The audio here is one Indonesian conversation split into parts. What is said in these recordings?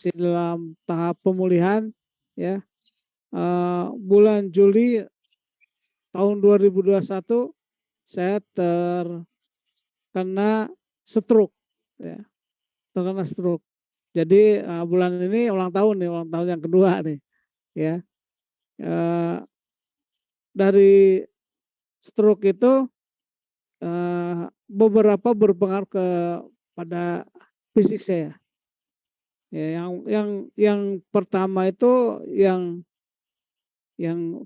masih dalam tahap pemulihan ya. Bulan Juli tahun 2021 saya terkena stroke ya, terkena stroke. Jadi bulan ini ulang tahun yang kedua nih ya. Dari stroke itu beberapa berpengaruh pada fisik saya. Ya, yang pertama itu yang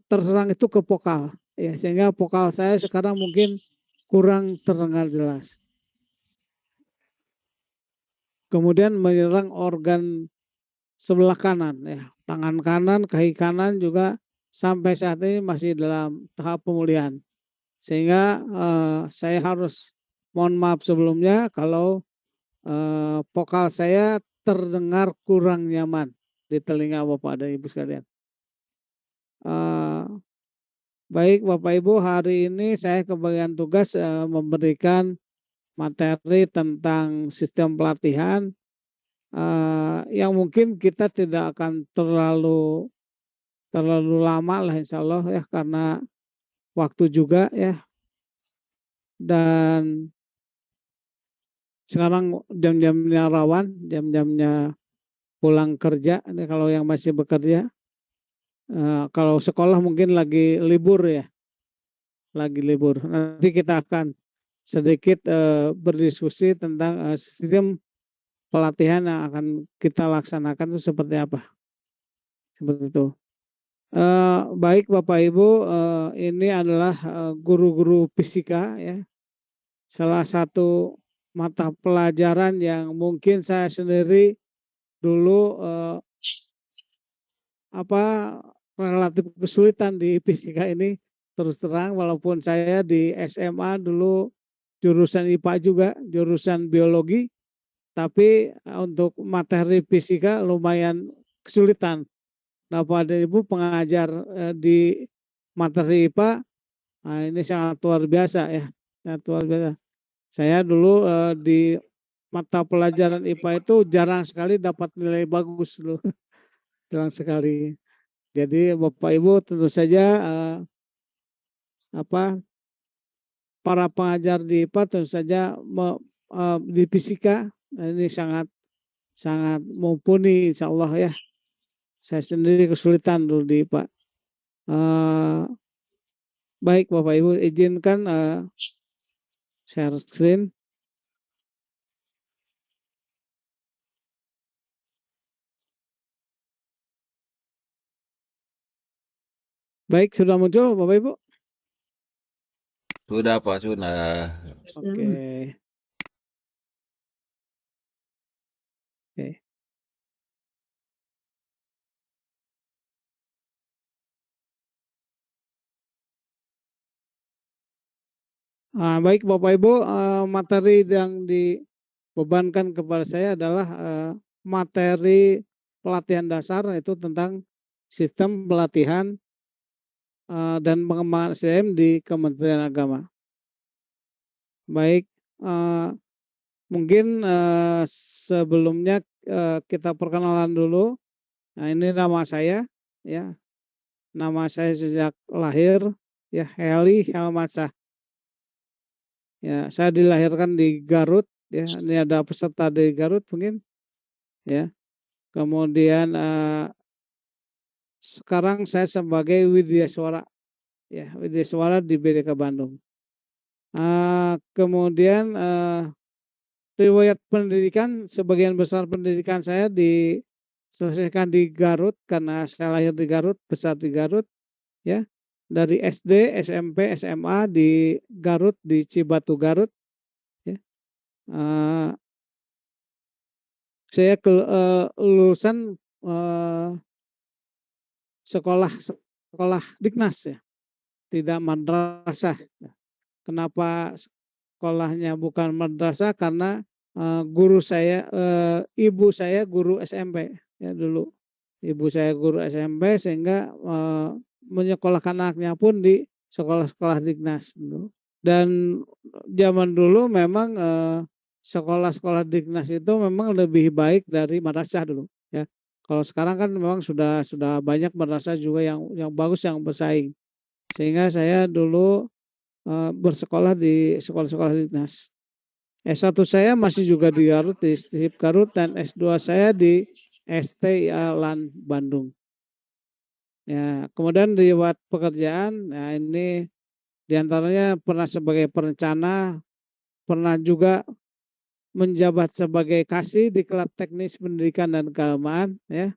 terserang itu ke vokal ya, sehingga vokal saya sekarang mungkin kurang terdengar jelas. Kemudian menyerang organ sebelah kanan ya, tangan kanan, kaki kanan juga sampai saat ini masih dalam tahap pemulihan. Sehingga saya harus mohon maaf sebelumnya kalau vokal saya terdengar kurang nyaman di telinga Bapak dan Ibu sekalian. Baik Bapak Ibu, hari ini saya kebagian tugas memberikan materi tentang sistem pelatihan yang mungkin kita tidak akan terlalu lama lah insya Allah ya, karena waktu juga ya, dan sekarang jam-jamnya rawan, jam-jamnya pulang kerja. Ini kalau yang masih bekerja, kalau sekolah mungkin lagi libur ya, lagi libur. Nanti kita akan sedikit berdiskusi tentang sistem pelatihan yang akan kita laksanakan itu seperti apa. Seperti itu. Baik Bapak Ibu, ini adalah guru-guru fisika ya. Salah satu mata pelajaran yang mungkin saya sendiri dulu relatif kesulitan di fisika ini, terus terang, walaupun saya di SMA dulu jurusan IPA juga, jurusan biologi, tapi untuk materi fisika lumayan kesulitan. Nah, Bapak dan Ibu pengajar di materi IPA, ini sangat luar biasa ya, sangat luar biasa. Saya dulu di mata pelajaran IPA itu jarang sekali dapat nilai bagus dulu, jarang sekali. Jadi Bapak Ibu tentu saja para pengajar di IPA tentu saja di fisika ini sangat mumpuni insya Allah ya. Saya sendiri kesulitan dulu di IPA. Baik Bapak Ibu, izinkan share screen. Baik, sudah muncul Bapak Ibu? Sudah Pak, sudah. Oke. Oke. Baik Bapak Ibu, materi yang dibebankan kepada saya adalah materi pelatihan dasar, itu tentang sistem pelatihan dan pengembangan SDM di Kementerian Agama. Baik, mungkin sebelumnya kita perkenalan dulu. Nah, ini nama saya ya. Nama saya sejak lahir ya, Heli Helmansah. Ya, saya dilahirkan di Garut ya. Ini ada peserta dari Garut mungkin ya. Kemudian sekarang saya sebagai Widyaswara ya, Widyaswara di BDK Bandung. Kemudian riwayat pendidikan, sebagian besar pendidikan saya diselesaikan di Garut karena saya lahir di Garut, besar di Garut ya. Dari SD, SMP, SMA di Garut, di Cibatu Garut ya. Saya lulusan sekolah Dignas ya, tidak madrasah. Kenapa sekolahnya bukan madrasah? Karena guru saya, ibu saya guru SMP ya dulu. Ibu saya guru SMP sehingga menyekolahkan anaknya pun di sekolah-sekolah Dignas dulu. Dan zaman dulu memang sekolah-sekolah Dignas itu memang lebih baik dari madrasah dulu ya. Kalau sekarang kan memang sudah banyak madrasah juga yang bagus yang bersaing. Sehingga saya dulu bersekolah di sekolah-sekolah dinas. S1 saya masih juga di Garut, di STIP Garut, dan S2 saya di STIA LAN Bandung. Ya, kemudian riwayat pekerjaan, nah ini diantaranya pernah sebagai perencana, pernah juga menjabat sebagai kasih di Diklat Teknis Pendidikan dan Keagamaan, ya,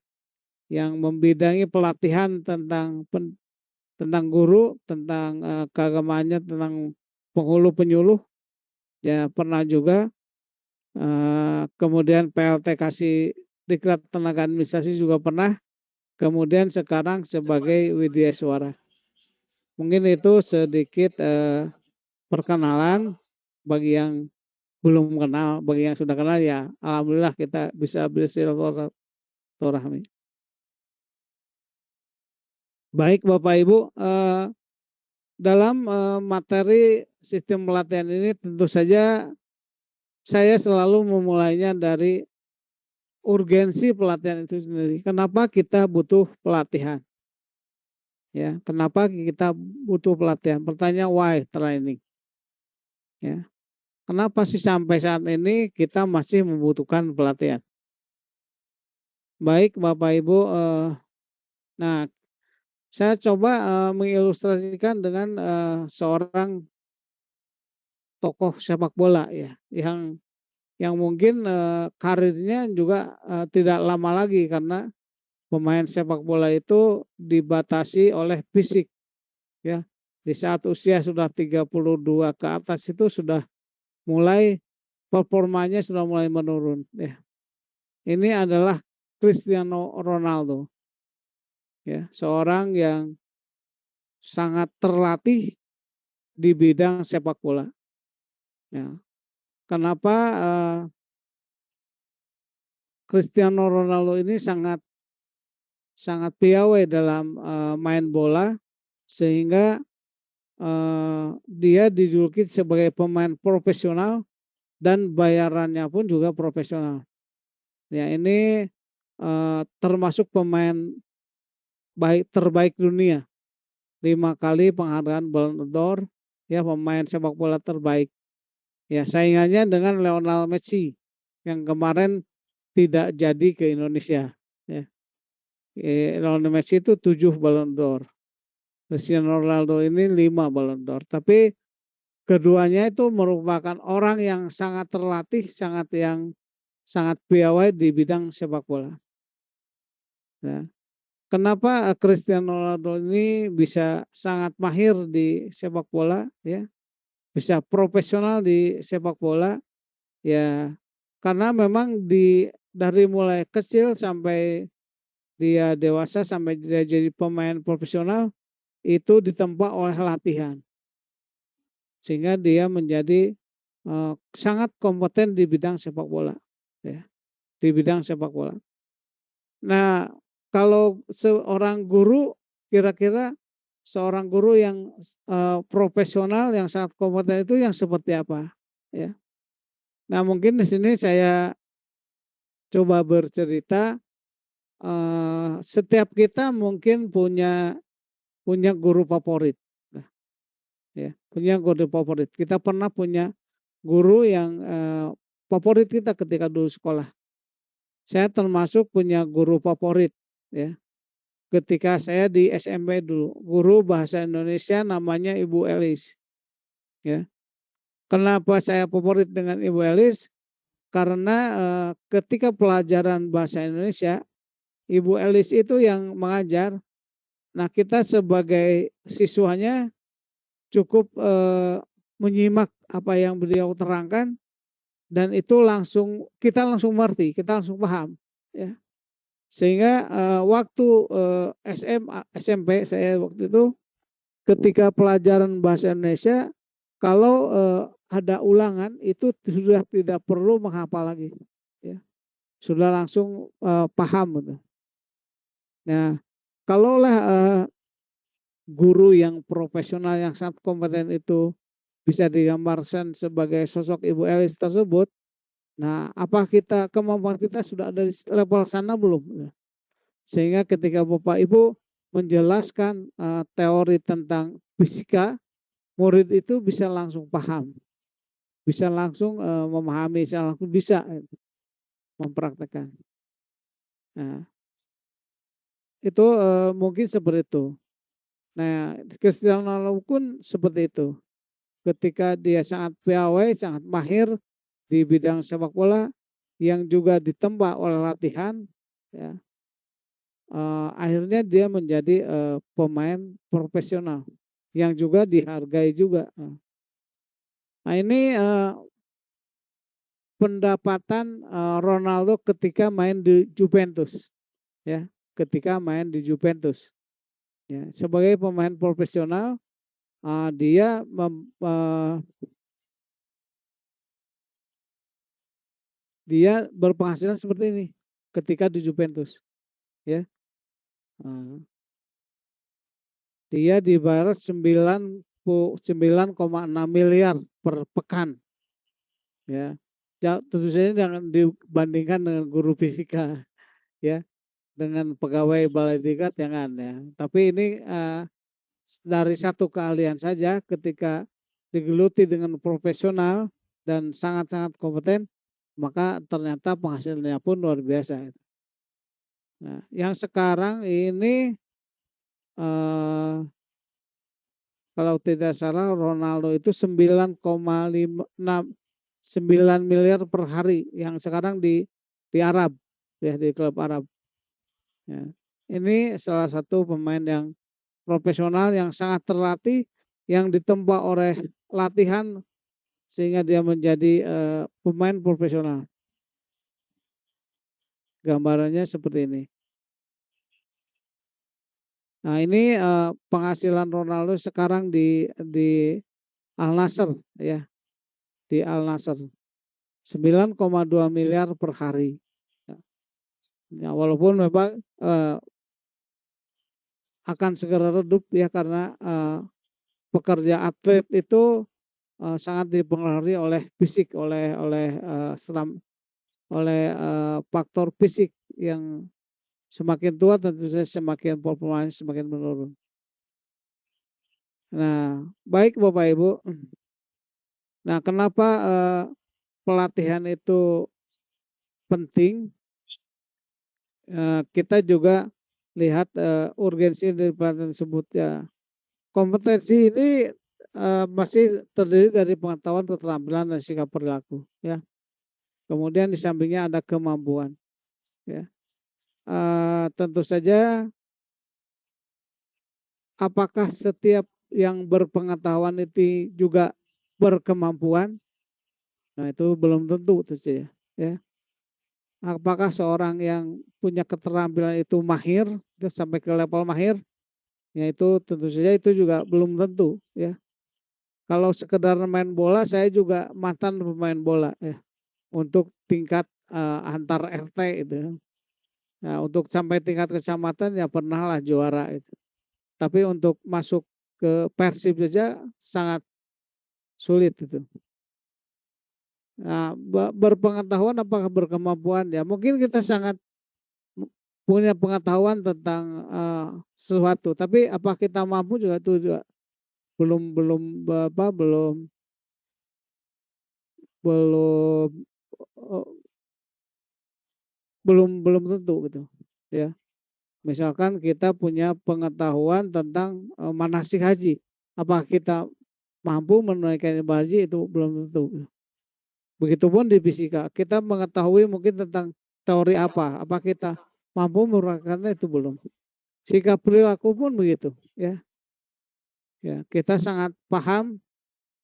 yang membidangi pelatihan tentang guru, tentang keagamaannya, tentang penghulu penyuluh, ya pernah juga. Kemudian PLT kasih Diklat Tenaga Administrasi juga pernah. Kemudian sekarang sebagai Widya Suara. Mungkin itu sedikit perkenalan bagi yang belum kenal, bagi yang sudah kenal ya alhamdulillah kita bisa bersilaturahmi. Baik Bapak Ibu, dalam materi sistem pelatihan ini tentu saja saya selalu memulainya dari urgensi pelatihan itu sendiri. Kenapa kita butuh pelatihan? Ya, kenapa kita butuh pelatihan? Pertanyaan why training. Ya, kenapa sih sampai saat ini kita masih membutuhkan pelatihan? Baik Bapak Ibu, nah saya coba mengilustrasikan dengan seorang tokoh sepak bola ya, yang mungkin karirnya juga tidak lama lagi karena pemain sepak bola itu dibatasi oleh fisik ya. Di saat usia sudah 32 ke atas itu sudah mulai performanya sudah mulai menurun ya. Ini adalah Cristiano Ronaldo ya, seorang yang sangat terlatih di bidang sepak bola. Ya. Kenapa Cristiano Ronaldo ini sangat piawai dalam main bola sehingga dia dijuluki sebagai pemain profesional dan bayarannya pun juga profesional. Ya ini termasuk pemain terbaik dunia, 5 kali penghargaan Ballon d'Or, ya pemain sepak bola terbaik. Ya saingannya dengan Lionel Messi yang kemarin tidak jadi ke Indonesia. Ya. Lionel Messi itu 7 Ballon d'Or. Cristiano Ronaldo ini 5 Ballon d'Or. Tapi keduanya itu merupakan orang yang sangat terlatih, sangat piawai di bidang sepak bola. Ya. Kenapa Cristiano Ronaldo ini bisa sangat mahir di sepak bola, ya, bisa profesional di sepak bola, ya, karena memang dari mulai kecil sampai dia dewasa sampai dia jadi pemain profesional itu ditempa oleh latihan, sehingga dia menjadi sangat kompeten di bidang sepak bola, ya, di bidang sepak bola. Nah, kalau seorang guru, kira-kira seorang guru yang profesional yang sangat kompeten itu yang seperti apa? Ya. Nah, mungkin di sini saya coba bercerita. Setiap kita mungkin punya guru favorit. Nah, ya, punya guru favorit. Kita pernah punya guru yang favorit kita ketika dulu sekolah. Saya termasuk punya guru favorit, ya. Ketika saya di SMP dulu, guru bahasa Indonesia namanya Ibu Elis. Ya. Kenapa saya favorit dengan Ibu Elis? Karena ketika pelajaran bahasa Indonesia, Ibu Elis itu yang mengajar. Nah, kita sebagai siswanya cukup menyimak apa yang beliau terangkan dan itu kita langsung mengerti, kita langsung paham, ya. Sehingga waktu SMP saya waktu itu ketika pelajaran bahasa Indonesia kalau ada ulangan itu sudah tidak perlu menghafal lagi, ya. Sudah langsung paham gitu. Nah, kalaulah guru yang profesional yang sangat kompeten itu bisa digambarkan sebagai sosok Ibu Elis tersebut, Nah, apa kemampuan kita sudah ada di level sana belum? Ya. Sehingga ketika Bapak Ibu menjelaskan teori tentang fisika, murid itu bisa langsung paham, bisa langsung memahami, bisa mempraktekkan. Nah, itu mungkin seperti itu. Nah, Cristiano pun seperti itu. Ketika dia sangat piawai, sangat mahir di bidang sepak bola, yang juga ditempa oleh latihan, ya, akhirnya dia menjadi pemain profesional yang juga dihargai juga. Nah ini pendapatan Ronaldo ketika main di Juventus, ya, ketika main di Juventus, ya, sebagai pemain profesional dia dia berpenghasilan seperti ini ketika di Juventus, ya. Dia dibayar 9,6 miliar per pekan, ya. Tentu saja jangan dibandingkan dengan guru fisika, ya, dengan pegawai balai diklat jangan, ya. Tapi ini dari satu keahlian saja ketika digeluti dengan profesional dan sangat-sangat kompeten, maka ternyata penghasilannya pun luar biasa. Nah, yang sekarang ini kalau tidak salah Ronaldo itu 9,9 miliar per hari yang sekarang di Arab, ya, di klub Arab. Ya. Ini salah satu pemain yang profesional yang sangat terlatih, yang ditempa oleh latihan sehingga dia menjadi pemain profesional. Gambarannya seperti ini. Nah, ini penghasilan Ronaldo sekarang di Al Nassr, ya, di Al Nassr 9,2 miliar per hari. Ya, walaupun memang akan segera redup, ya, karena pekerja atlet itu sangat dipengaruhi oleh fisik, oleh faktor fisik yang semakin tua tentu saja semakin performanya semakin menurun. Nah, baik Bapak Ibu. Nah, kenapa pelatihan itu penting? Kita juga lihat urgensi dari pelatihan tersebut, ya. Kompetensi ini masih terdiri dari pengetahuan, keterampilan, dan sikap perilaku, ya. Kemudian di sampingnya ada kemampuan, ya. Tentu saja apakah setiap yang berpengetahuan itu juga berkemampuan? Nah, itu belum tentu, tentu saja, ya. Apakah seorang yang punya keterampilan itu mahir, itu sampai ke level mahir? Ya, itu tentu saja itu juga belum tentu, ya. Kalau sekedar main bola, saya juga mantan pemain bola, ya, untuk tingkat antar RT itu. Nah, untuk sampai tingkat kecamatan ya pernah lah juara itu. Tapi untuk masuk ke Persib saja sangat sulit itu. Nah, berpengetahuan apakah berkemampuan, ya mungkin kita sangat punya pengetahuan tentang sesuatu, tapi apa kita mampu juga itu juga belum belum apa belum belum eh, belum tentu gitu, ya. Misalkan kita punya pengetahuan tentang manasik haji, apakah kita mampu menunaikan ibadah haji, itu belum tentu. Begitupun di fisika, kita mengetahui mungkin tentang teori apa kita mampu melakukannya, itu belum. Sikap perilaku pun begitu, ya. Ya, kita sangat paham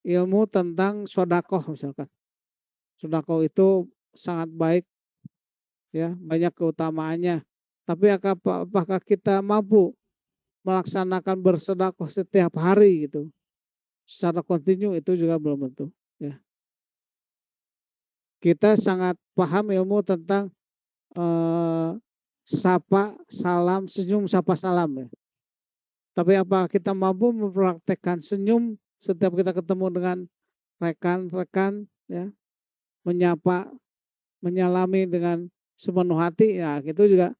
ilmu tentang sodakoh misalkan. Sodakoh itu sangat baik, ya, banyak keutamaannya. Tapi apakah kita mampu melaksanakan bersedekah setiap hari gitu secara kontinu, itu juga belum tentu, ya. Kita sangat paham ilmu tentang sapa salam, senyum sapa salam, ya. Tapi apa kita mampu mempraktekkan senyum setiap kita ketemu dengan rekan-rekan, ya, menyapa menyalami dengan sepenuh hati, ya itu juga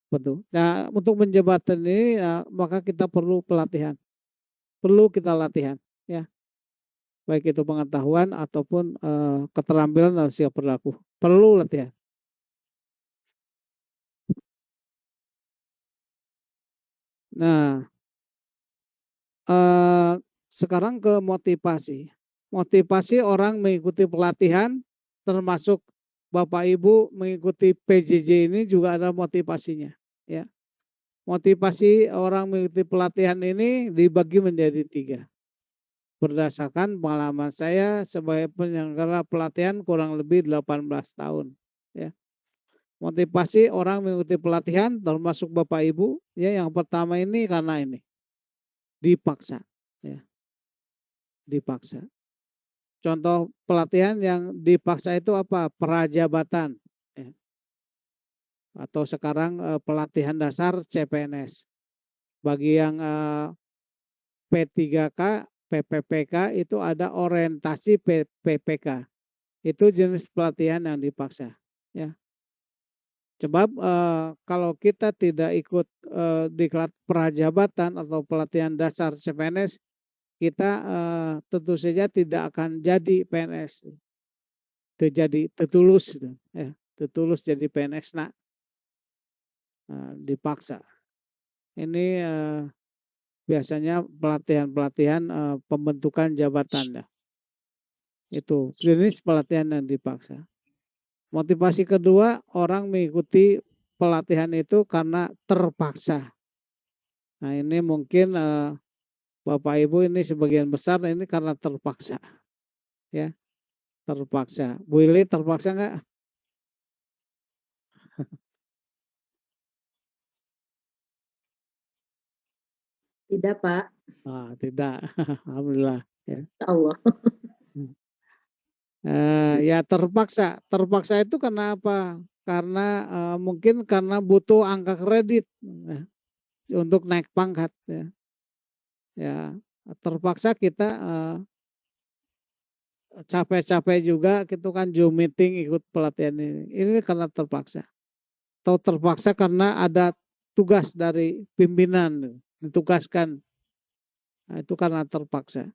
betul. Nah, untuk menjabatan ini ya, maka kita perlu pelatihan, perlu kita latihan, ya, baik itu pengetahuan ataupun keterampilan dan sikap perilaku, perlu latihan. Nah, sekarang ke motivasi. Motivasi orang mengikuti pelatihan, termasuk Bapak Ibu mengikuti PJJ ini juga ada motivasinya. Ya, motivasi orang mengikuti pelatihan ini dibagi menjadi 3. Berdasarkan pengalaman saya sebagai penyelenggara pelatihan kurang lebih 18 tahun. Ya, motivasi orang mengikuti pelatihan termasuk Bapak Ibu, ya, yang pertama ini karena ini dipaksa, ya, dipaksa. Contoh pelatihan yang dipaksa itu apa? Prajabatan, ya. Atau sekarang pelatihan dasar CPNS. Bagi yang P3K, PPPK itu ada orientasi PPK. Itu jenis pelatihan yang dipaksa, ya. Sebab kalau kita tidak ikut diklat prajabatan atau pelatihan dasar CPNS, kita tentu saja tidak akan jadi PNS. Terjadi tertulus, ya, tertulus jadi PNS, nak, dipaksa. Ini biasanya pelatihan-pelatihan pembentukan jabatan, ya. Itu jenis pelatihan yang dipaksa. Motivasi kedua, orang mengikuti pelatihan itu karena terpaksa. Nah, ini mungkin Bapak Ibu ini sebagian besar ini karena terpaksa, ya, terpaksa. Bu Ili terpaksa nggak? Tidak, Pak. Tidak, alhamdulillah, ya. Allah. Ya terpaksa. Terpaksa itu karena apa? Karena mungkin karena butuh angka kredit, ya, untuk naik pangkat, ya. Ya, terpaksa kita capek-capek juga gitu kan Zoom meeting ikut pelatihan ini. Ini karena terpaksa. Atau terpaksa karena ada tugas dari pimpinan ditugaskan. Nah, itu karena terpaksa.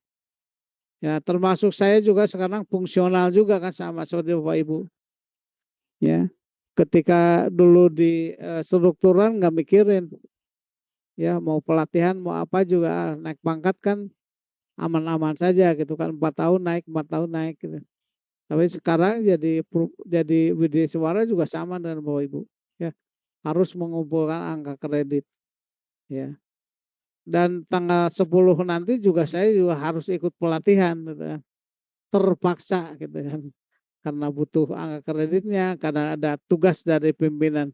Ya, termasuk saya juga sekarang fungsional juga kan sama seperti Bapak Ibu. Ya, ketika dulu di strukturan nggak mikirin, ya, mau pelatihan mau apa juga naik pangkat kan aman-aman saja gitu kan, 4 tahun naik 4 tahun naik gitu. Tapi sekarang jadi WD Suara juga sama dengan Bapak Ibu, ya, harus mengumpulkan angka kredit, ya. Dan tanggal 10 nanti juga saya juga harus ikut pelatihan gitu kan. Terpaksa gitu kan. Karena butuh angka kreditnya, karena ada tugas dari pimpinan.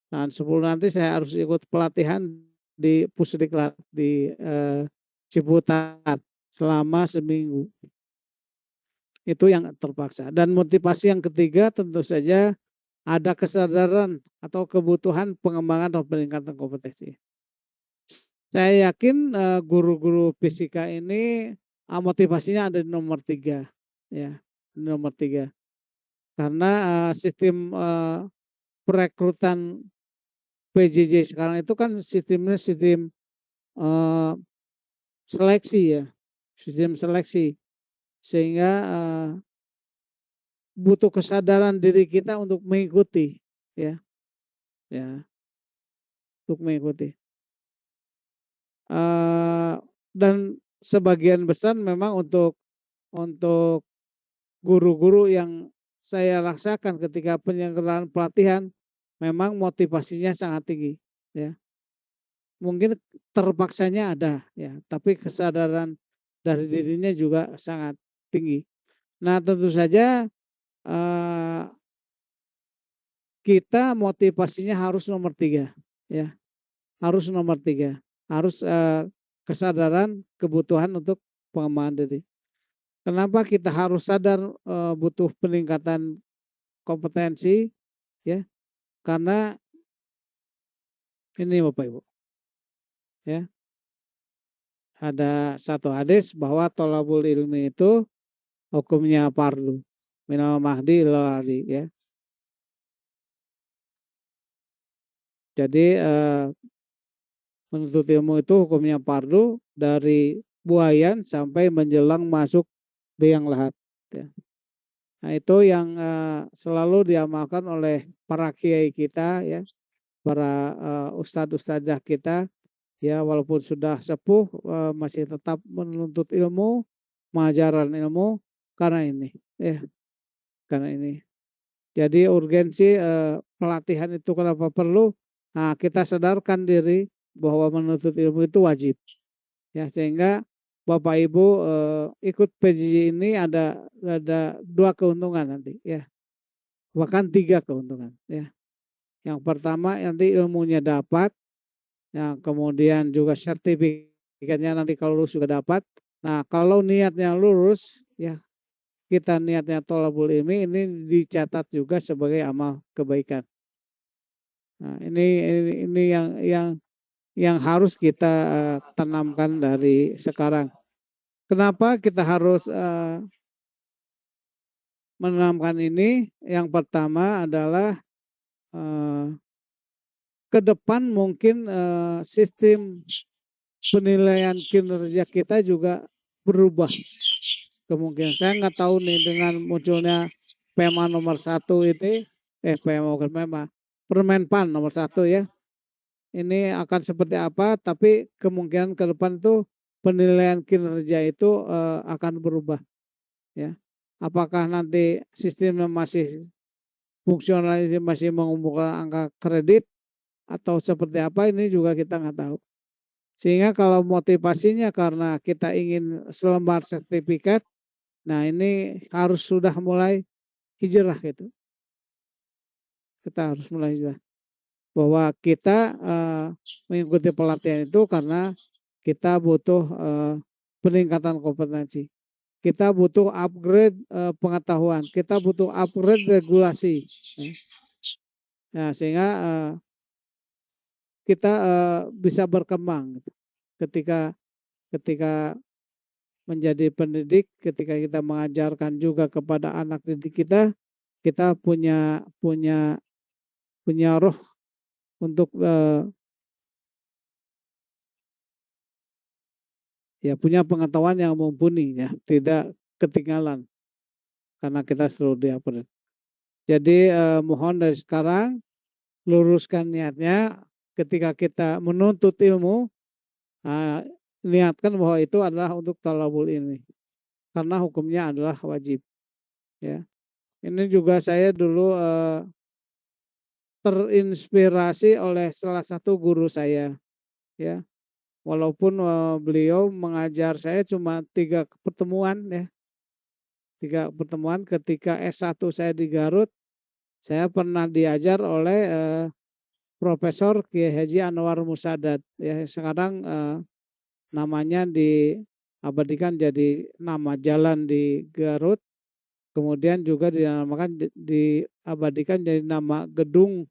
Tanggal 10 nanti saya harus ikut pelatihan di Pusdiklat di Ciputat selama seminggu. Itu yang terpaksa. Dan motivasi yang ketiga tentu saja ada kesadaran atau kebutuhan pengembangan atau peningkatan kompetensi. Saya yakin guru-guru fisika ini motivasinya ada di nomor 3, ya, di nomor 3. Karena sistem perekrutan PJJ sekarang itu kan sistemnya sistem seleksi, ya, sistem seleksi, sehingga butuh kesadaran diri kita untuk mengikuti, ya, ya, untuk mengikuti. Dan sebagian besar memang untuk guru-guru yang saya rasakan ketika penyelenggaraan pelatihan memang motivasinya sangat tinggi, ya. Mungkin terpaksanya ada, ya, tapi kesadaran dari dirinya juga sangat tinggi. Nah, tentu saja kita motivasinya harus nomor 3, ya, harus nomor 3, harus kesadaran kebutuhan untuk pengembangan diri. Kenapa kita harus sadar butuh peningkatan kompetensi, ya? Karena ini Bapak Ibu, ya, ada satu hadis bahwa thalabul ilmi itu hukumnya fardu minal mahdi ilal lahdi, ya. Jadi menuntut ilmu itu hukumnya fardu dari buayan sampai menjelang masuk biang lahat. Ya. Nah itu yang selalu diamalkan oleh para kiai kita ya, para ustadz-ustadzah kita ya walaupun sudah sepuh masih tetap menuntut ilmu, mengajaran ilmu karena ini ya, karena ini. Jadi urgensi pelatihan itu kenapa perlu? Nah, kita sadarkan diri bahwa menuntut ilmu itu wajib. Ya, sehingga Bapak Ibu ikut PJJ ini ada 2 keuntungan nanti ya. Bahkan 3 keuntungan ya. Yang pertama nanti ilmunya dapat, yang kemudian juga sertifikatnya nanti kalau lulus juga dapat. Nah, kalau niatnya lulus ya kita niatnya thalabul ilmi ini dicatat juga sebagai amal kebaikan. Nah, ini yang harus kita tanamkan dari sekarang. Kenapa kita harus menanamkan ini? Yang pertama adalah ke depan mungkin sistem penilaian kinerja kita juga berubah. Kemungkinan saya nggak tahu nih dengan munculnya PEMA nomor 1 ini, PEMA bukan PEMA, Permenpan nomor 1 ya. Ini akan seperti apa, tapi kemungkinan ke depan itu penilaian kinerja itu akan berubah. Ya, apakah nanti sistemnya masih fungsional, masih mengumpulkan angka kredit atau seperti apa ini juga kita nggak tahu. Sehingga kalau motivasinya karena kita ingin selembar sertifikat, nah ini harus sudah mulai hijrah gitu. Kita harus mulai hijrah. Bahwa kita mengikuti pelatihan itu karena kita butuh peningkatan kompetensi. Kita butuh upgrade pengetahuan. Kita butuh upgrade regulasi. Ya, sehingga kita bisa berkembang ketika menjadi pendidik, ketika kita mengajarkan juga kepada anak didik kita, kita punya roh untuk ya punya pengetahuan yang mumpuni ya, tidak ketinggalan karena kita selalu diupgrade. Jadi mohon dari sekarang luruskan niatnya ketika kita menuntut ilmu, niatkan bahwa itu adalah untuk thalabul ilmi karena hukumnya adalah wajib ya. Ini juga saya dulu terinspirasi oleh salah satu guru saya ya, walaupun beliau mengajar saya cuma 3 pertemuan ya, 3 pertemuan. Ketika S1 saya di Garut, saya pernah diajar oleh Profesor Kiai Haji Anwar Musadad ya, sekarang namanya diabadikan jadi nama jalan di Garut, kemudian juga dinamakan diabadikan jadi nama gedung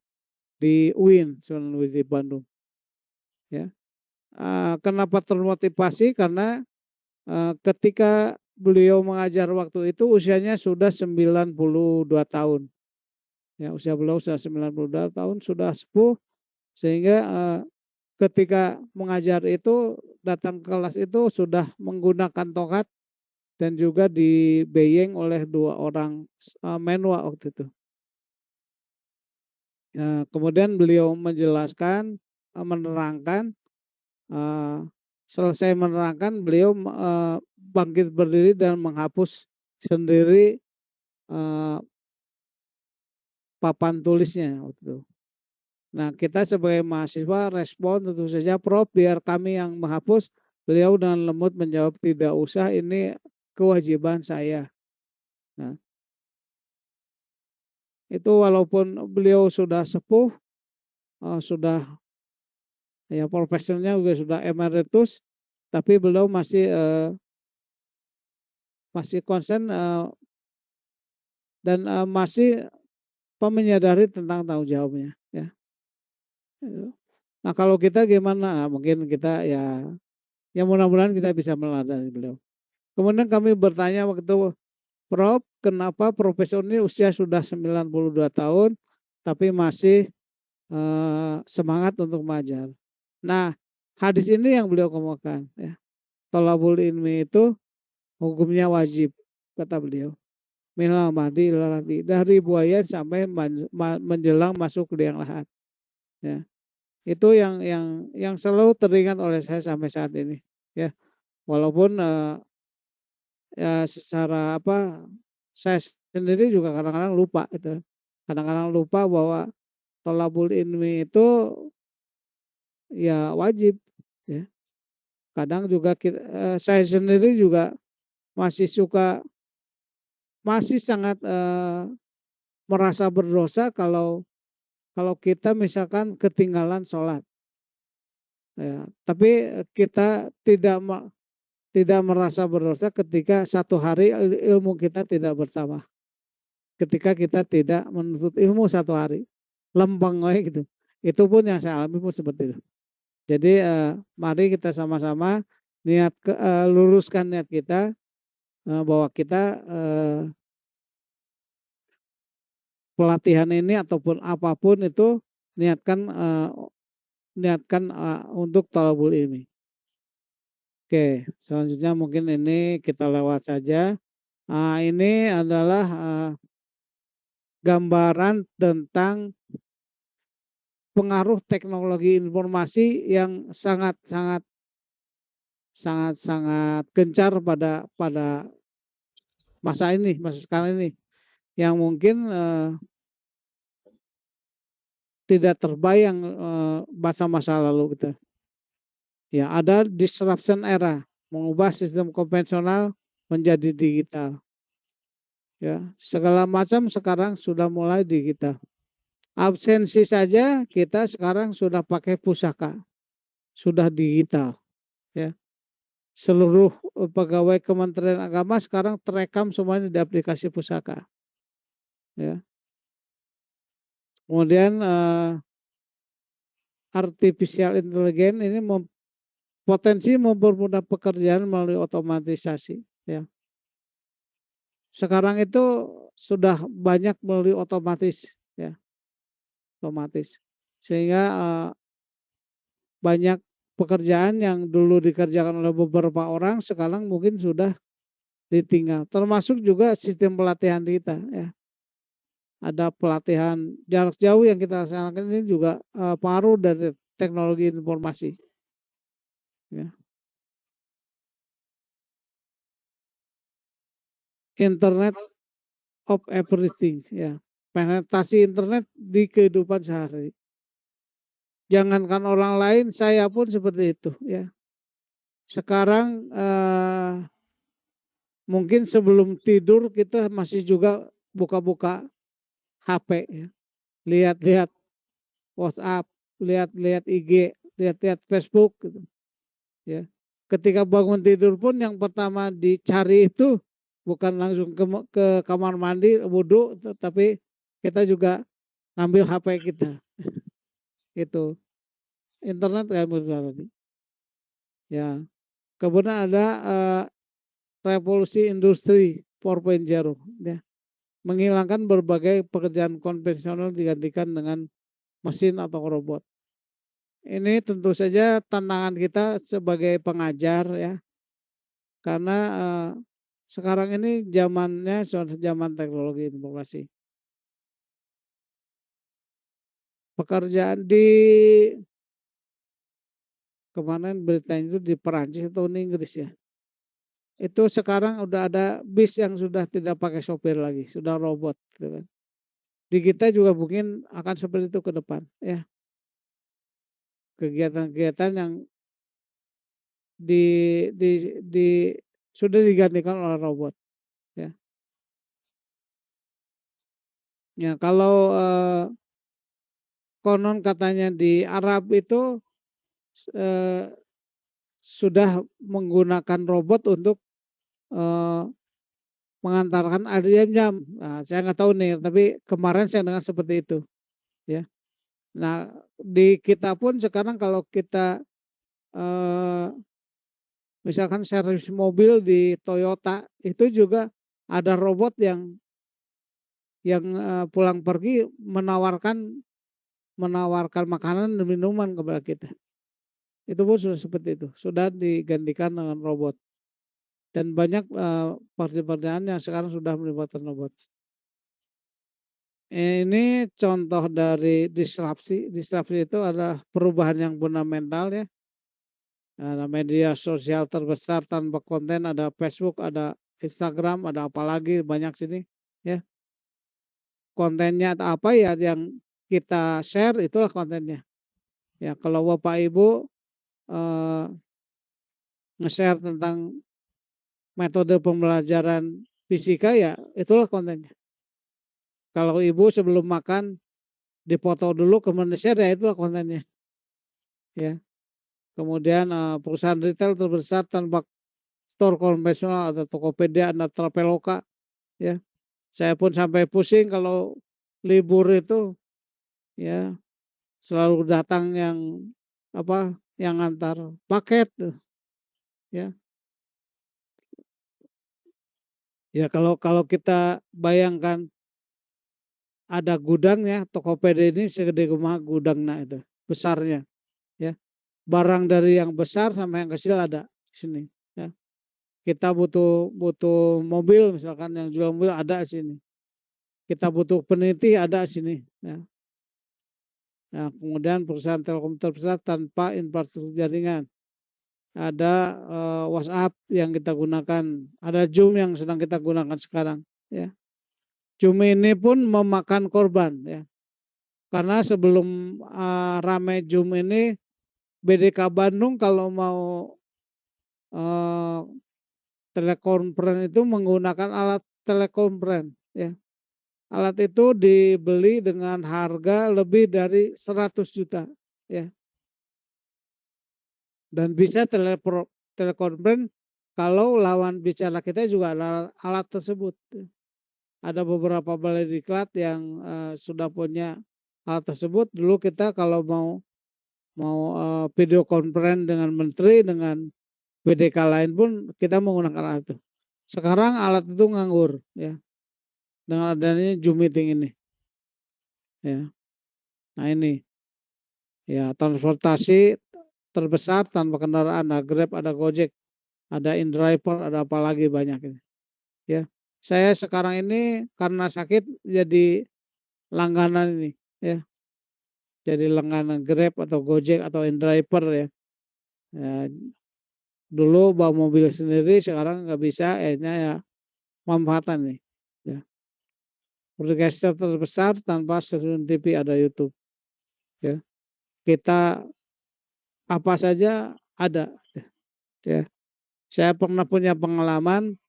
di UIN di Bandung. Ya, kenapa termotivasi? Karena ketika beliau mengajar waktu itu usianya sudah 92 tahun. Ya, usia beliau sudah 92 tahun, sudah sepuh, sehingga ketika mengajar itu datang ke kelas itu sudah menggunakan tongkat dan juga dibeyeng oleh 2 orang menwa waktu itu. Kemudian beliau menjelaskan, menerangkan, selesai menerangkan beliau bangkit berdiri dan menghapus sendiri papan tulisnya waktu itu. Nah, kita sebagai mahasiswa respon tentu saja, Prof, biar kami yang menghapus. Beliau dengan lembut menjawab, tidak usah, ini kewajiban saya. Nah, itu walaupun beliau sudah sepuh, sudah ya profesionalnya juga sudah emeritus, tapi beliau masih konsen dan masih menyadari tentang tanggung jawabnya. Ya. Nah kalau kita gimana? Nah, mungkin kita ya mudah-mudahan kita bisa meneladani beliau. Kemudian kami bertanya waktu itu, Prof, kenapa profesor ini usia sudah 92 tahun tapi masih semangat untuk mengajar. Nah, hadis ini yang beliau kemukakan ya. Thalabul ilmi itu hukumnya wajib kata beliau. Minal mahdi ilal lahdi, dari buayan sampai menjelang masuk ke liang lahat. Ya. Itu yang selalu teringat oleh saya sampai saat ini. Ya, walaupun ya secara apa saya sendiri juga kadang-kadang lupa itu. Kadang-kadang lupa bahwa thalabul ilmi itu ya wajib ya. Kadang juga saya sendiri juga masih masih sangat merasa berdosa kalau kita misalkan ketinggalan sholat. Ya, tapi kita tidak merasa berdosa ketika satu hari ilmu kita tidak bertambah. Ketika kita tidak menuntut ilmu satu hari, lempeng gitu. Itu pun yang saya alami pun seperti itu. Jadi mari kita sama-sama luruskan niat kita bahwa kita pelatihan ini ataupun apapun itu niatkan untuk thalabul ilmi. Oke, selanjutnya mungkin ini kita lewat saja. Ini adalah gambaran tentang pengaruh teknologi informasi yang sangat gencar pada masa sekarang ini, yang mungkin tidak terbayang masa-masa lalu gitu. Ya, ada disruption era, mengubah sistem konvensional menjadi digital. Ya, segala macam sekarang sudah mulai digital. Absensi saja kita sekarang sudah pakai pusaka, sudah digital. Ya, seluruh pegawai Kementerian Agama sekarang terekam semuanya di aplikasi pusaka. Ya. Kemudian artificial intelligence ini potensi mempermudah pekerjaan melalui otomatisasi. Ya. Sekarang itu sudah banyak melalui otomatis, ya, otomatis, sehingga banyak pekerjaan yang dulu dikerjakan oleh beberapa orang sekarang mungkin sudah ditinggal. Termasuk juga sistem pelatihan kita, ya. Ada pelatihan jarak jauh yang kita laksanakan ini juga pengaruh dari teknologi informasi. Ya. Internet of everything, ya. Penetrasi internet di kehidupan sehari. Jangankan orang lain, saya pun seperti itu, ya. Sekarang mungkin sebelum tidur kita masih juga buka-buka HP, ya. Lihat-lihat WhatsApp, lihat-lihat IG, lihat-lihat Facebook gitu. Ya. Ketika bangun tidur pun yang pertama dicari itu bukan langsung ke kamar mandi wudhu, tapi kita juga ngambil HP kita. Itu internet kayak tadi. Ya. Kemudian ada revolusi industri 4.0, ya. Menghilangkan berbagai pekerjaan konvensional digantikan dengan mesin atau robot. Ini tentu saja tantangan kita sebagai pengajar, ya. Karena sekarang ini zamannya zaman teknologi informasi. Pekerjaan di kemarin beritanya itu di Perancis atau di Inggris, ya. Itu sekarang udah ada bis yang sudah tidak pakai sopir lagi, sudah robot, gitu kan. Di kita juga mungkin akan seperti itu ke depan, ya. Kegiatan-kegiatan yang di, di sudah digantikan oleh robot, ya. Ya, kalau konon katanya di Arab itu sudah menggunakan robot untuk mengantarkan jam. Nah, saya nggak tahu nih, tapi kemarin saya dengar seperti itu, ya. Nah, di kita pun sekarang kalau kita misalkan servis mobil di Toyota itu juga ada robot yang pulang pergi menawarkan menawarkan makanan dan minuman kepada kita. Itu pun sudah seperti itu, sudah digantikan dengan robot. Dan banyak pekerjaan yang sekarang sudah melibatkan robot. Ini contoh dari disrupsi. Disrupsi itu adalah perubahan yang fundamental ya. Ada media sosial terbesar tanpa konten, ada Facebook, ada Instagram, ada apa lagi banyak sini ya. Kontennya atau apa ya yang kita share itulah kontennya. Ya kalau Bapak Ibu nge-share tentang metode pembelajaran fisika ya itulah kontennya. Kalau ibu sebelum makan dipoto dulu kemudian share ya itulah kontennya. Ya. Kemudian perusahaan retail terbesar tanpa store konvensional ada Tokopedia, ada Traveloka ya. Saya pun sampai pusing kalau libur itu ya selalu datang yang yang antar paket tuh. Ya. Ya kalau kita bayangkan ada gudangnya, Tokopedia ini segede rumah gudangnya itu, besarnya. Ya. Barang dari yang besar sampai yang kecil ada di sini. Ya. Kita butuh mobil misalkan yang jual mobil ada di sini. Kita butuh peneliti ada di sini. Ya. Nah, kemudian perusahaan telekom terbesar tanpa infrastruktur jaringan. Ada WhatsApp yang kita gunakan, ada Zoom yang sedang kita gunakan sekarang. Ya. Zoom ini pun memakan korban ya. Karena sebelum rame Zoom ini BDK Bandung kalau mau telekonferensi itu menggunakan alat telekonferensi ya. Alat itu dibeli dengan harga lebih dari 100 juta ya. Dan bisa telekonferensi kalau lawan bicara kita juga ada alat tersebut. Ada beberapa balai diklat yang sudah punya hal tersebut. Dulu kita kalau mau video conference dengan menteri, dengan BDK lain pun kita menggunakan alat itu. Sekarang alat itu nganggur ya. Dengan adanya Zoom meeting ini. Ya. Nah ini. Ya, transportasi terbesar tanpa kendaraan, ada Grab, ada Gojek, ada InDriver, ada apa lagi banyak ini. Ya. Saya sekarang ini karena sakit jadi langganan ini ya. Jadi langganan Grab atau Gojek atau InDriver ya. Ya. Dulu bawa mobil sendiri sekarang nggak bisa, akhirnya ya manfaatan nih. Ya. Broadcaster terbesar tanpa stasiun TV ada YouTube. Ya. Kita apa saja ada. Ya. Saya pernah punya pengalaman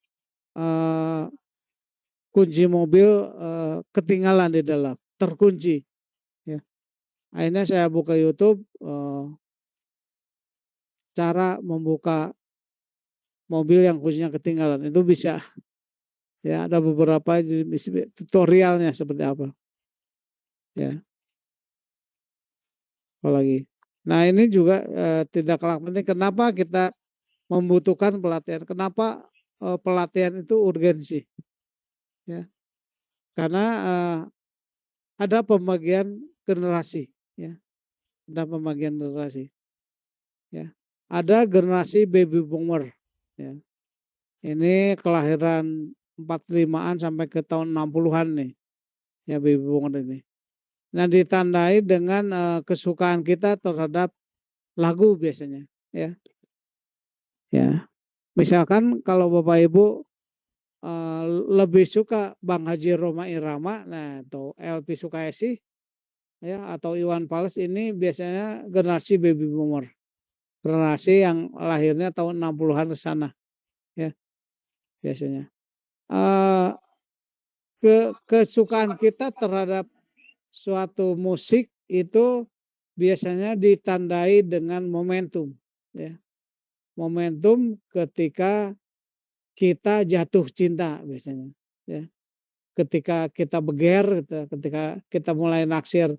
kunci mobil ketinggalan di dalam, terkunci. Ya. Akhirnya saya buka YouTube cara membuka mobil yang kuncinya ketinggalan. Itu bisa. Ya, ada beberapa tutorialnya seperti apa. Ya. Apalagi. Nah, ini juga tidak kalah penting. Kenapa kita membutuhkan pelatihan? Kenapa pelatihan itu urgensi? Ya. Karena ada pembagian generasi, ya. Ada pembagian generasi. Ya. Ada generasi baby boomer, ya. Ini kelahiran 45-an sampai ke tahun 60-an nih. Ya baby boomer ini. Nah, ditandai dengan kesukaan kita terhadap lagu biasanya, ya. Ya. Misalkan kalau Bapak Ibu lebih suka Bang Haji Rhoma Irama, nah atau LP Sukayesi ya atau Iwan Fals ini biasanya generasi baby boomer. Generasi yang lahirnya tahun 60-an ke sana ya biasanya. Kesukaan kita terhadap suatu musik itu biasanya ditandai dengan momentum ya. Momentum ketika kita jatuh cinta biasanya ya. Ketika kita beger gitu, ketika kita mulai naksir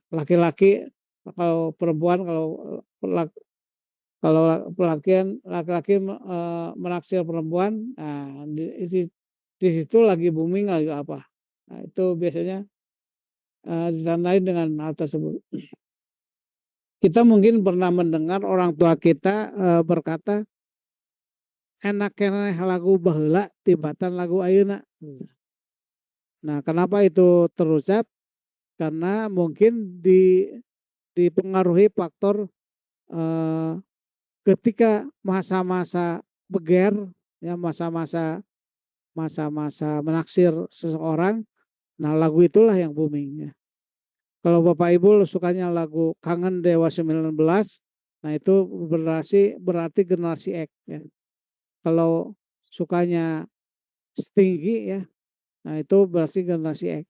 laki-laki, kalau perempuan kalau laki-laki menaksir perempuan, nah di situ lagi booming lagi apa. Nah, itu biasanya ditandai dengan hal tersebut. Kita mungkin pernah mendengar orang tua kita berkata, enak keneh lagu baheula tibatan lagu ayeuna. Nah, kenapa itu terucap? Karena mungkin dipengaruhi faktor eh, ketika masa-masa beger, ya masa-masa menaksir seseorang. Nah, lagu itulah yang booming ya. Kalau Bapak Ibu sukanya lagu Kangen Dewa 19, nah itu berarti generasi X ya. Kalau sukanya Stingy ya, nah itu berarti generasi X.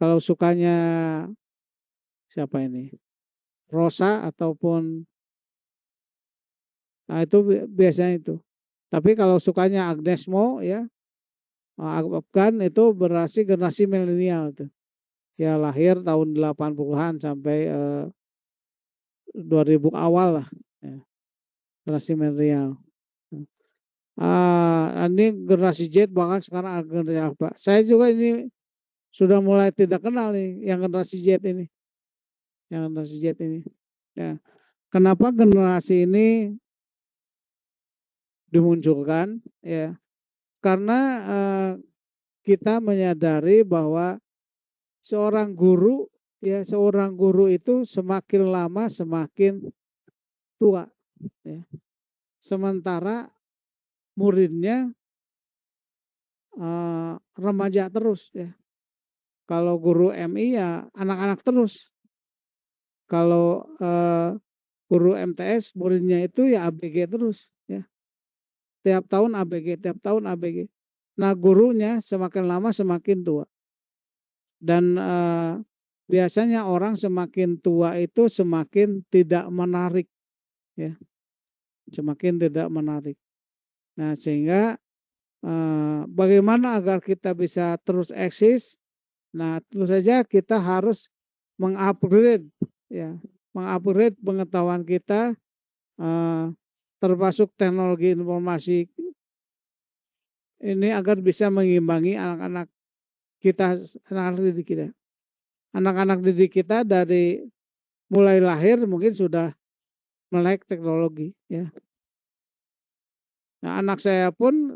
Kalau sukanya siapa ini? Rosa ataupun nah itu biasanya itu. Tapi kalau sukanya Agnes Mo ya, Afgan itu berarti generasi milenial tuh. Ya lahir tahun 80-an sampai 2000 awal lah ya. Generasi milenial. Ini generasi Z bahkan sekarang generasi apa? Saya juga ini sudah mulai tidak kenal nih yang generasi Z ini. Yang generasi Z ini. Ya. Kenapa generasi ini dimunculkan? Ya, karena kita menyadari bahwa seorang guru itu semakin lama semakin tua. Ya. Sementara muridnya remaja terus. Ya. Kalau guru MI ya anak-anak terus. Kalau guru MTS muridnya itu ya ABG terus. Ya. Tiap tahun ABG, tiap tahun ABG. Nah gurunya semakin lama semakin tua. Dan biasanya orang semakin tua itu semakin tidak menarik. Ya. Semakin tidak menarik. Nah sehingga bagaimana agar kita bisa terus eksis? Nah tentu saja kita harus mengupgrade ya, mengupgrade pengetahuan kita termasuk teknologi informasi ini agar bisa mengimbangi anak-anak kita, anak-anak didik kita. Anak-anak didik kita dari mulai lahir mungkin sudah melek teknologi ya. Nah, anak saya pun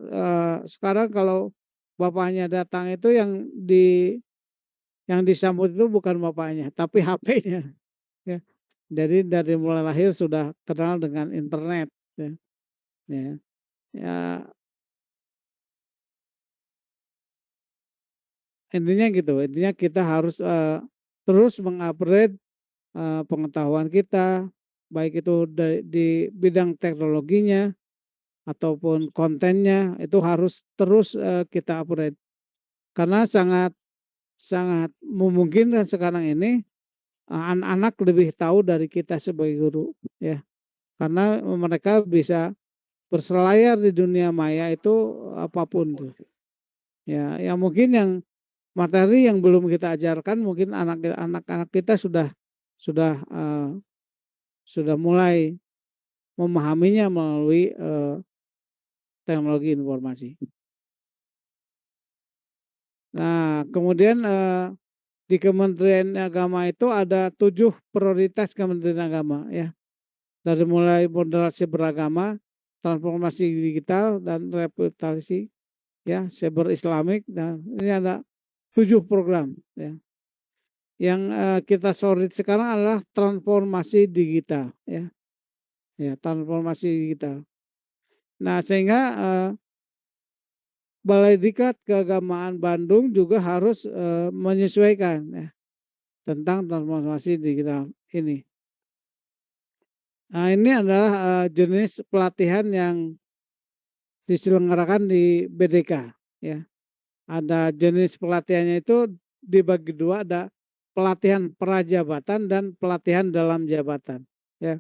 sekarang kalau bapaknya datang itu yang disambut itu bukan bapaknya, tapi HP-nya ya. Jadi dari mulai lahir sudah kenal dengan internet ya. Ya, ya intinya gitu. Intinya kita harus terus mengupgrade pengetahuan kita, baik itu di bidang teknologinya ataupun kontennya itu harus terus kita upgrade. Karena sangat memungkinkan sekarang ini anak-anak lebih tahu dari kita sebagai guru ya. Karena mereka bisa berselayar di dunia maya itu apapun tuh. Ya, yang mungkin yang materi yang belum kita ajarkan mungkin anak-anak kita sudah mulai memahaminya melalui teknologi informasi. Nah, kemudian di Kementerian Agama itu ada 7 prioritas Kementerian Agama ya. Dari mulai moderasi beragama, transformasi digital dan revitalisasi ya, cyber Islamik. Dan ini ada 7 program ya. Yang kita sorot sekarang adalah transformasi digital ya. Ya, transformasi digital. Nah, sehingga Balai Diklat Keagamaan Bandung juga harus menyesuaikan ya, tentang transformasi digital ini. Nah, ini adalah jenis pelatihan yang diselenggarakan di BDK ya. Ada jenis pelatihannya itu dibagi dua, ada pelatihan prajabatan dan pelatihan dalam jabatan ya.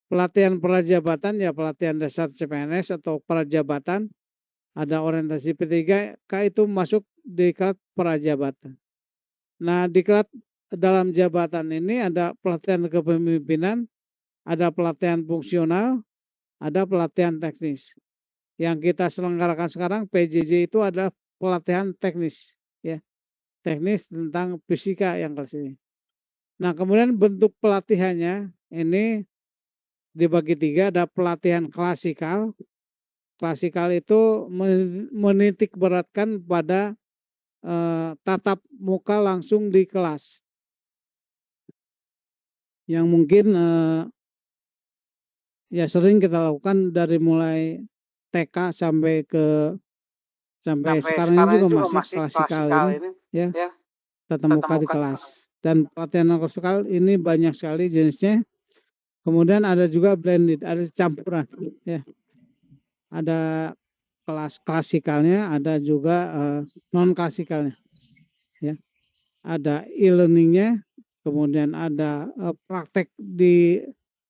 Pelatihan prajabatan ya pelatihan dasar CPNS atau prajabatan. Ada orientasi P3K itu masuk diklat prajabatan. Nah, diklat dalam jabatan ini ada pelatihan kepemimpinan, ada pelatihan fungsional, ada pelatihan teknis. Yang kita selenggarakan sekarang PJJ itu adalah pelatihan teknis ya. teknis tentang fisika yang kelas ini. Nah, kemudian bentuk pelatihannya ini dibagi 3, ada pelatihan klasikal. Klasikal itu menitik beratkan pada tatap muka langsung di kelas. Yang mungkin ya sering kita lakukan dari mulai TK sampai sekarang ini juga masih klasikal ini ya, tatap muka di kelas. Dan pelatihan klasikal ini banyak sekali jenisnya. Kemudian ada juga blended, ada campuran ya. Ada kelas klasikalnya, ada juga non klasikalnya ya. Ada e-learningnya, kemudian ada praktek di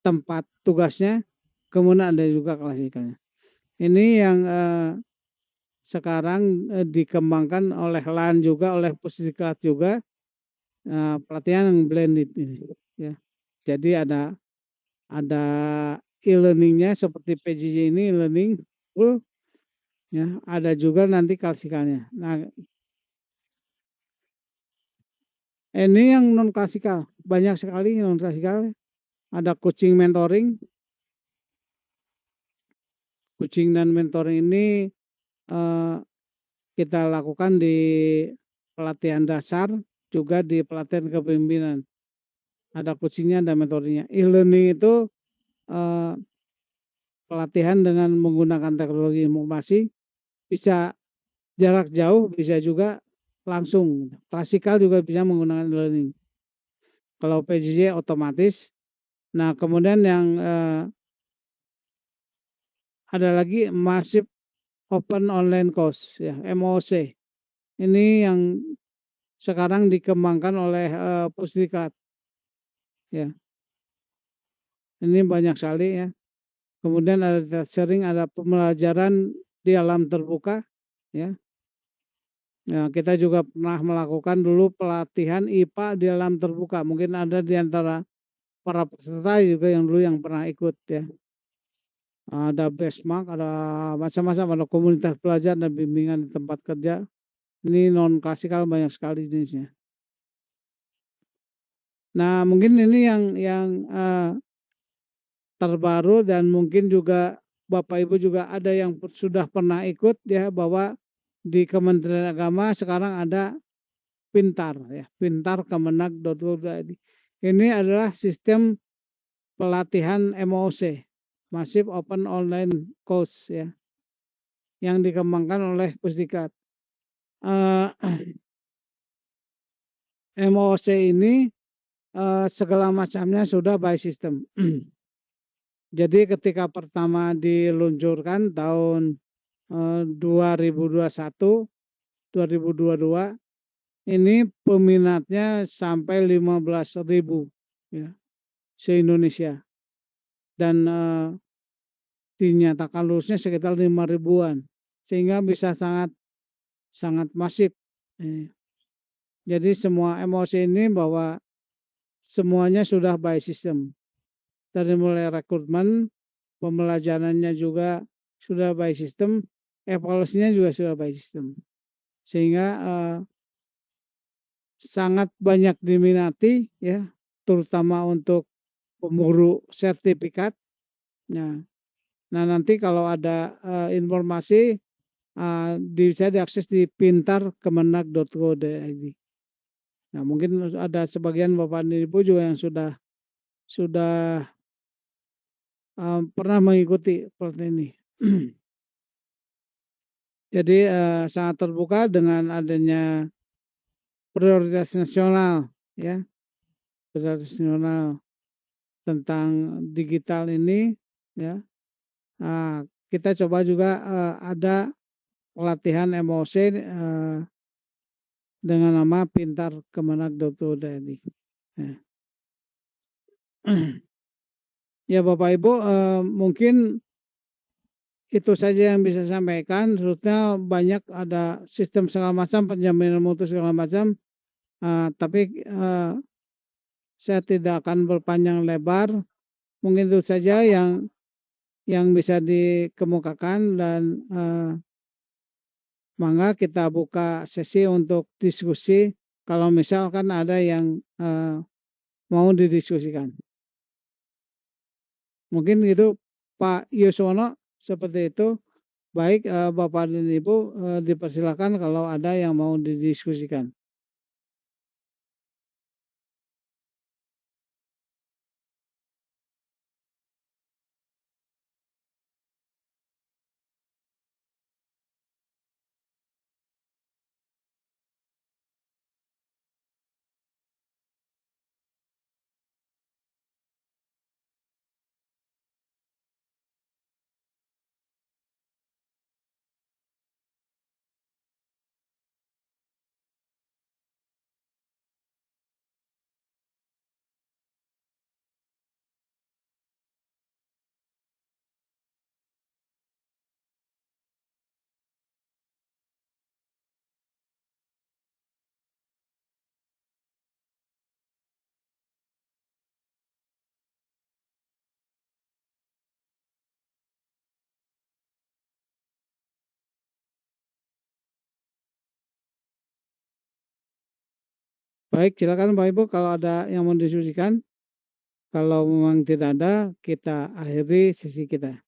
tempat tugasnya, kemudian ada juga klasikalnya. Ini yang sekarang dikembangkan oleh LAN juga, oleh Pusdiklat juga, pelatihan yang blended ini ya. Jadi ada e-learningnya seperti PJJ ini e-learning full ya, ada juga nanti klasikalnya. Nah, ini yang non klasikal, banyak sekali non klasikal. Ada coaching mentoring. Coaching dan mentoring ini kita lakukan di pelatihan dasar, juga di pelatihan kepemimpinan. Ada coachingnya, ada mentoringnya. E-learning itu pelatihan dengan menggunakan teknologi informasi, bisa jarak jauh, bisa juga langsung. Klasikal juga bisa menggunakan e-learning. Kalau PJJ otomatis. Nah, kemudian yang ada lagi Massive Open Online Course ya, MOC. Ini yang sekarang dikembangkan oleh Pusdiklat ya. Ini banyak sekali ya. Kemudian ada sharing, ada pembelajaran di alam terbuka ya. Ya, kita juga pernah melakukan dulu pelatihan IPA di alam terbuka. Mungkin ada di antara para peserta juga yang dulu yang pernah ikut ya. Ada benchmark, ada macam-macam, ada komunitas belajar dan bimbingan di tempat kerja. Ini non klasikal banyak sekali jenisnya. Nah, mungkin ini yang terbaru, dan mungkin juga Bapak Ibu juga ada yang sudah pernah ikut ya, bahwa di Kementerian Agama sekarang ada Pintar ya, pintar.kemenag.go.id. Ini adalah sistem pelatihan MOC, Massive Open Online Course ya, yang dikembangkan oleh Pusdiklat. MOC ini segala macamnya sudah by system. Jadi ketika pertama diluncurkan tahun 2021, 2022, ini peminatnya sampai 15.000 ya, se-Indonesia. Dan dinyatakan lulusnya sekitar 5.000-an, sehingga bisa sangat masif. Jadi semua MOC ini bahwa semuanya sudah by system. Dari mulai rekrutmen, pembelajarannya juga sudah by system, evaluasinya juga sudah by system. Sehingga sangat banyak diminati ya, terutama untuk pemburu sertifikat. Nah, nanti kalau ada informasi bisa diakses di pintar.kemenag.go.id. Nah, mungkin ada sebagian Bapak dan Ibu juga yang sudah pernah mengikuti pelatihan ini. Jadi sangat terbuka dengan adanya prioritas nasional ya, prioritas nasional tentang digital ini ya. Kita coba juga ada pelatihan MOC dengan nama pintar.kemenag.go.id. Ya Bapak Ibu, mungkin itu saja yang bisa saya sampaikan. Sebetulnya banyak, ada sistem segala macam, penjaminan mutu segala macam, tapi saya tidak akan berpanjang lebar. Mungkin itu saja yang bisa dikemukakan, dan mangga kita buka sesi untuk diskusi kalau misalkan ada yang mau didiskusikan. Mungkin gitu Pak Yuswono, seperti itu. Baik Bapak dan Ibu, dipersilakan kalau ada yang mau didiskusikan. Baik, silakan Bapak Ibu kalau ada yang mau didiskusikan. Kalau memang tidak ada, kita akhiri sesi kita.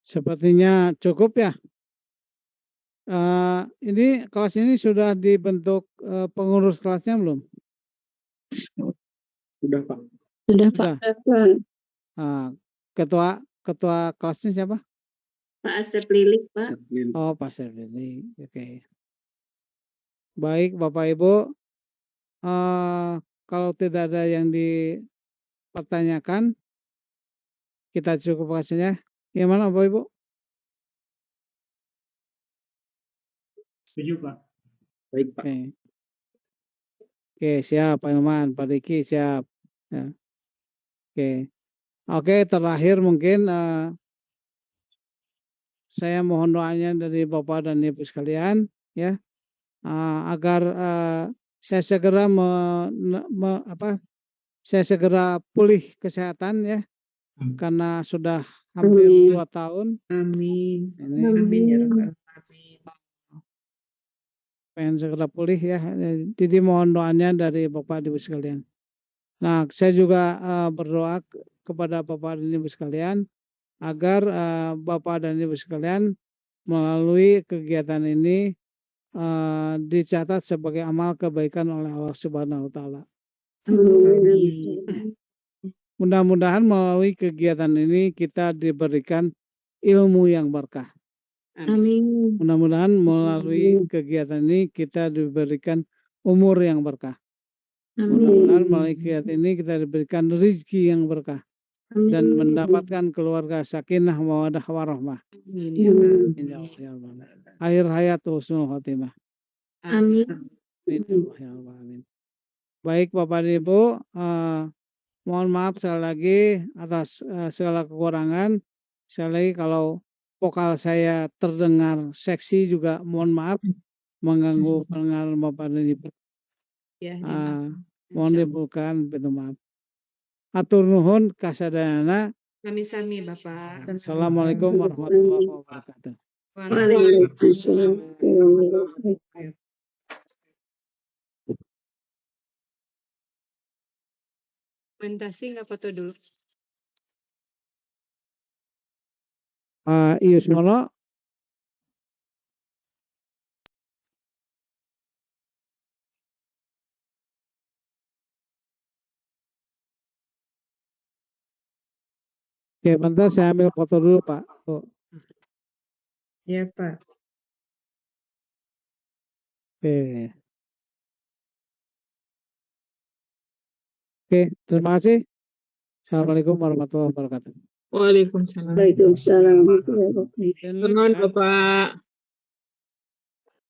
Sepertinya cukup ya. Ini kelas ini sudah dibentuk pengurus kelasnya belum? Sudah Pak. Sudah, Sudah. Pak. Ketua kelasnya siapa? Pak Asep Lilik, Pak. Oh, Pak Serlini. Oke. Baik, Bapak Ibu. Kalau tidak ada yang dipertanyakan, kita cukupkan saja. Gimana, Bapak Ibu? Setuju Pak. Baik Pak. Oke, siap Pak Ilman, Pak Diki siap. Ya. Oke, terakhir mungkin saya mohon doanya dari Bapak dan Ibu sekalian, ya, agar saya segera saya segera pulih kesehatan ya, karena sudah hampir 2 tahun. Amin. Ini Amin ya Rabbal alamin. pengen segera pulih ya. Jadi mohon doanya dari Bapak dan Ibu sekalian. Nah, saya juga berdoa kepada Bapak dan Ibu sekalian agar Bapak dan Ibu sekalian melalui kegiatan ini dicatat sebagai amal kebaikan oleh Allah Subhanahu wa taala. Mudah-mudahan melalui kegiatan ini kita diberikan ilmu yang berkah. Amin. Mudah-mudahan melalui kegiatan ini kita diberikan umur yang berkah. Mudah-mudahan melalui kegiatan ini kita diberikan rezeki yang berkah dan mendapatkan keluarga sakinah mawaddah warahmah. Akhir hayat husnul khotimah. Amin. Amin. Baik Bapak dan Ibu, mohon maaf sekali lagi atas segala kekurangan. Sekali lagi kalau vokal saya terdengar seksi juga mohon maaf mengganggu pendengaran Bapak dan Ibu. Ya, Mohon dibuka pintu maaf. Atur nuhun kasadayana. sami-sami Bapak. Assalamualaikum warahmatullahi wabarakatuh. Waalaikumsalam. Mentasi nggak foto dulu? Iya semua. Oke, bentar saya ambil foto dulu Pak. Oh. Iya Pak. Oke. Oke, terima kasih. Assalamualaikum warahmatullahi wabarakatuh. Waalaikumsalam. Waalaikumsalam. Tenang Bapak.